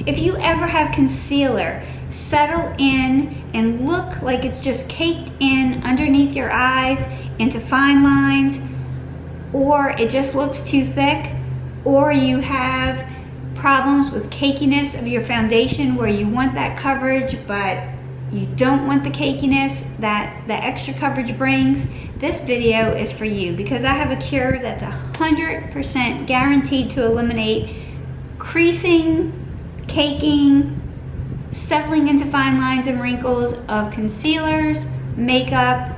If you ever have concealer settle in and look like it's just caked in underneath your eyes into fine lines, or it just looks too thick, or you have problems with cakiness of your foundation where you want that coverage but you don't want the cakiness that the extra coverage brings, this video is for you, because I have a cure that's 100% guaranteed to eliminate creasing, caking, settling into fine lines and wrinkles of concealers, makeup,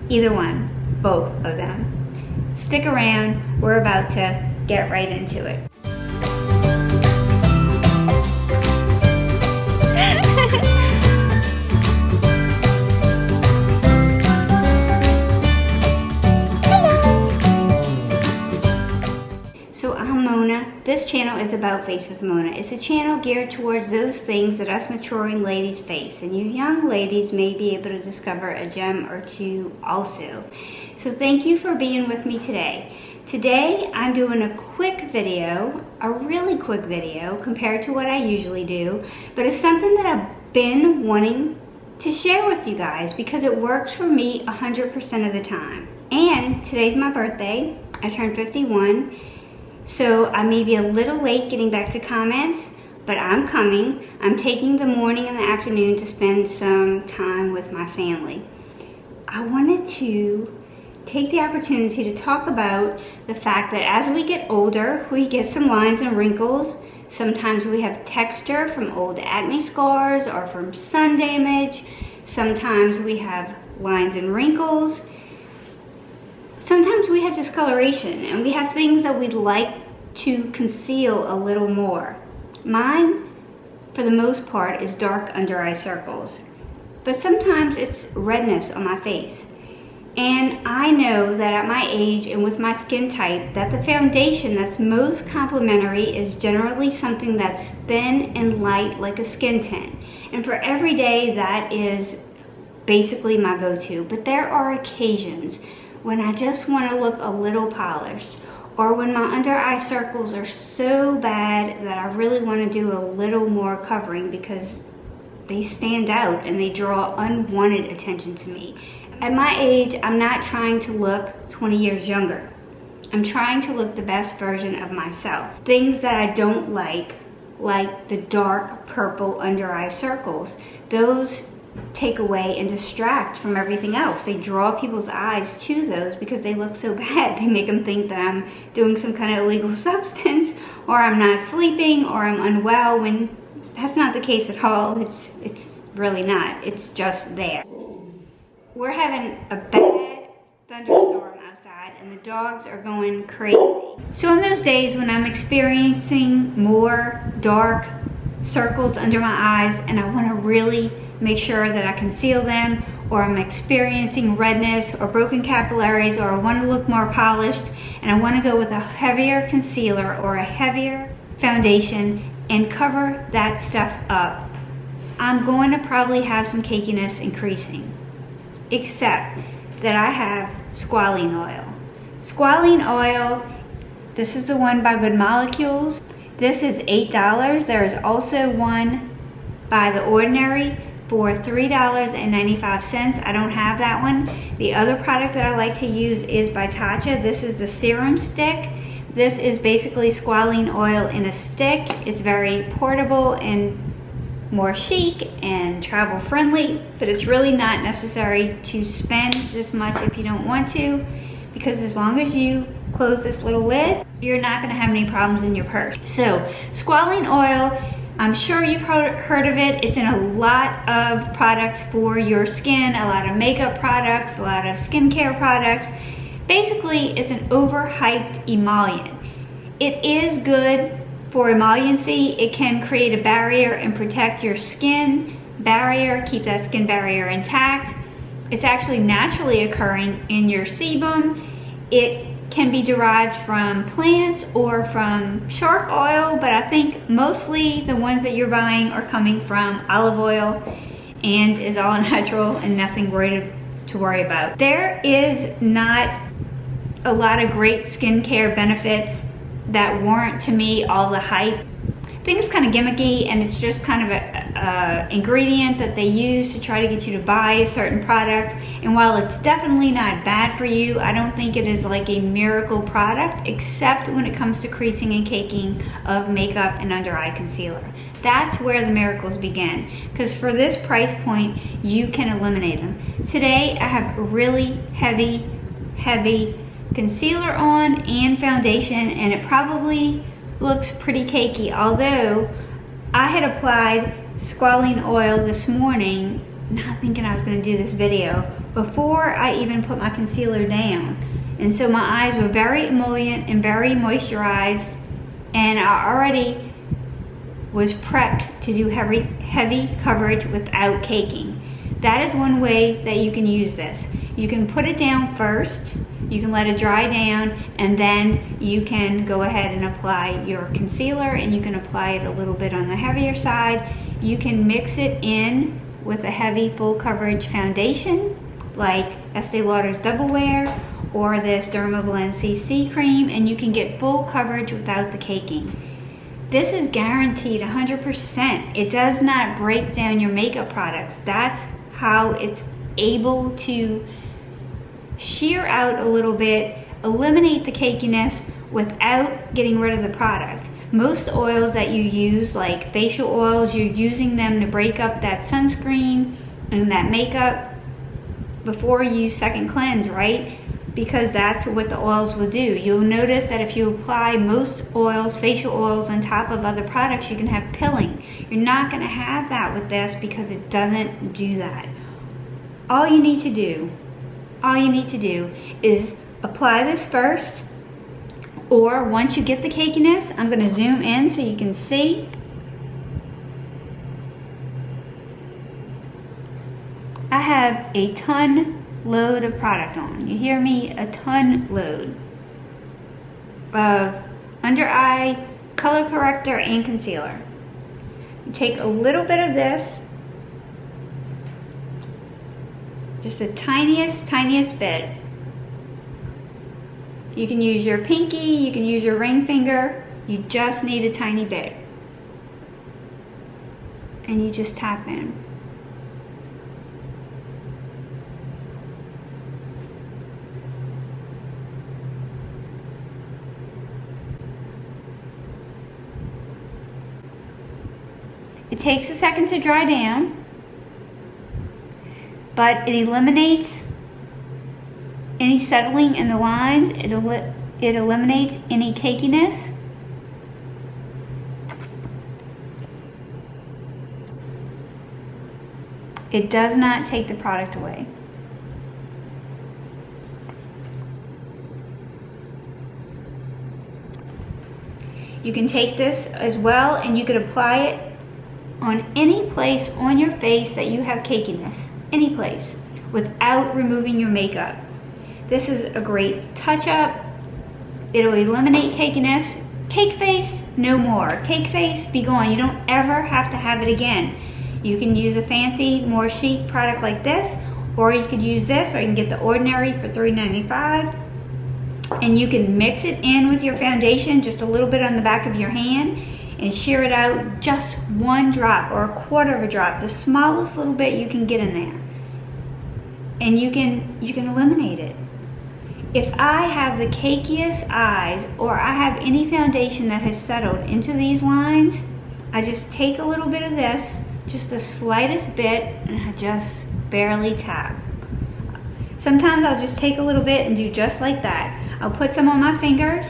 either one, both of them. Stick around, we're about to get right into it. This channel is about Face with Mona. It's a channel geared towards those things that us maturing ladies face, and you young ladies may be able to discover a gem or two also. So thank you for being with me today. Today I'm doing a quick video, a really quick video compared to what I usually do, but it's something that I've been wanting to share with you guys because it works for me 100% of the time. And today's my birthday. I turned 51. So I may be a little late getting back to comments, but I'm coming. I'm taking the morning and the afternoon to spend some time with my family. I wanted to take the opportunity to talk about the fact that as we get older, we get some lines and wrinkles. Sometimes we have texture from old acne scars or from sun damage. Sometimes we have lines and wrinkles. Sometimes we have discoloration and we have things that we'd like to conceal a little more. Mine, for the most part, is dark under eye circles, but sometimes it's redness on my face. And I know that at my age and with my skin type that the foundation that's most complimentary is generally something that's thin and light like a skin tint. And for every day that is basically my go-to, but there are occasions when I just want to look a little polished, or when my under eye circles are so bad that I really want to do a little more covering because they stand out and they draw unwanted attention to me. At my age, I'm not trying to look 20 years younger. I'm trying to look the best version of myself. Things that I don't like the dark purple under eye circles, those take away and distract from everything else. They draw people's eyes to those because they look so bad. They make them think that I'm doing some kind of illegal substance, or I'm not sleeping, or I'm unwell, when that's not the case at all. It's really not. It's just there. We're having a bad thunderstorm outside and the dogs are going crazy. So on those days when I'm experiencing more dark circles under my eyes and I want to really make sure that I conceal them, or I'm experiencing redness or broken capillaries, or I want to look more polished and I want to go with a heavier concealer or a heavier foundation and cover that stuff up, I'm going to probably have some cakiness and creasing. Except that I have Squalene Oil. Squalene Oil, this is the one by Good Molecules. This is $8. There is also one by The Ordinary for $3.95. I don't have that one. The other product that I like to use is by Tatcha. This is the serum stick. This is basically Squalene Oil in a stick. It's very portable and more chic and travel friendly, but it's really not necessary to spend this much if you don't want to, because as long as you close this little lid, you're not going to have any problems in your purse. So Squalene Oil, I'm sure you've heard of it. It's in a lot of products for your skin, a lot of makeup products, a lot of skincare products. Basically, it's an overhyped emollient. It is good for emolliency. It can create a barrier and protect your skin barrier, keep that skin barrier intact. It's actually naturally occurring in your sebum. It can be derived from plants or from shark oil, but I think mostly the ones that you're buying are coming from olive oil and is all natural and nothing to worry about. There is not a lot of great skincare benefits that warrant to me all the hype. think it's kind of gimmicky, and it's just kind of a ingredient that they use to try to get you to buy a certain product. And while it's definitely not bad for you, I don't think it is like a miracle product, except when it comes to creasing and caking of makeup and under eye concealer. That's where the miracles begin, because for this price point, you can eliminate them. Today, I have really heavy concealer on and foundation, and it probably looks pretty cakey, although I had applied Squalene Oil this morning, not thinking I was going to do this video, before I even put my concealer down. And so my eyes were very emollient and very moisturized, and I already was prepped to do heavy coverage without caking. That is one way that you can use this. You can put it down first, you can let it dry down, and then you can go ahead and apply your concealer, and you can apply it a little bit on the heavier side. You can mix it in with a heavy full coverage foundation like Estee Lauder's Double Wear or this Dermablend CC cream, and you can get full coverage without the caking. This is guaranteed 100%. It does not break down your makeup products. That's how it's able to shear out a little bit, eliminate the cakiness without getting rid of the product. Most oils that you use, like facial oils, you're using them to break up that sunscreen and that makeup before you second cleanse, right? Because that's what the oils will do. You'll notice that if you apply most oils, facial oils, on top of other products, you can have pilling. You're not gonna have that with this because it doesn't do that. All you need to do is apply this first, or once you get the cakiness, I'm gonna zoom in so you can see. I have a ton load of product on. You hear me? A ton load of under eye color corrector and concealer. You take a little bit of this, just the tiniest bit. You can use your pinky, you can use your ring finger, you just need a tiny bit. And you just tap in. It takes a second to dry down, but it eliminates any settling in the lines. It eliminates any cakiness. It does not take the product away. You can take this as well, and you could apply it on any place on your face that you have cakiness, any place, without removing your makeup. This is a great touch-up. It'll eliminate cakiness. Cake face, no more. Cake face, be gone. You don't ever have to have it again. You can use a fancy, more chic product like this, or you could use this, or you can get the ordinary for $3.95. And you can mix it in with your foundation, just a little bit on the back of your hand, and shear it out just one drop or a quarter of a drop, the smallest little bit you can get in there. And you can eliminate it. If I have the cakiest eyes, or I have any foundation that has settled into these lines, I just take a little bit of this, just the slightest bit, and I just barely tap. Sometimes I'll just take a little bit and do just like that. I'll put some on my fingers,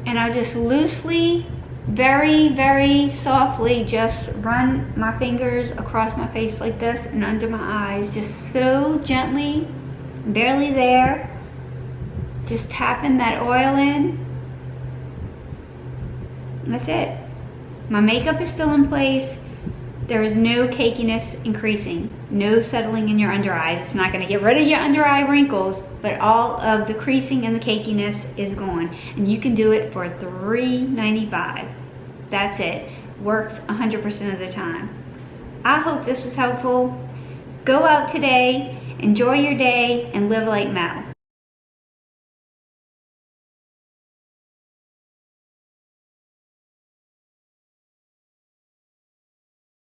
and I'll just loosely, very softly just run my fingers across my face like this and under my eyes, just so gently, barely there, just tapping that oil in. And that's it. My makeup is still in place. There is no cakiness increasing, no settling in your under eyes. It's not going to get rid of your under eye wrinkles, but all of the creasing and the cakiness is gone. And you can do it for $3.95. That's it. Works 100% of the time. I hope this was helpful. Go out today, enjoy your day, and live like Mel.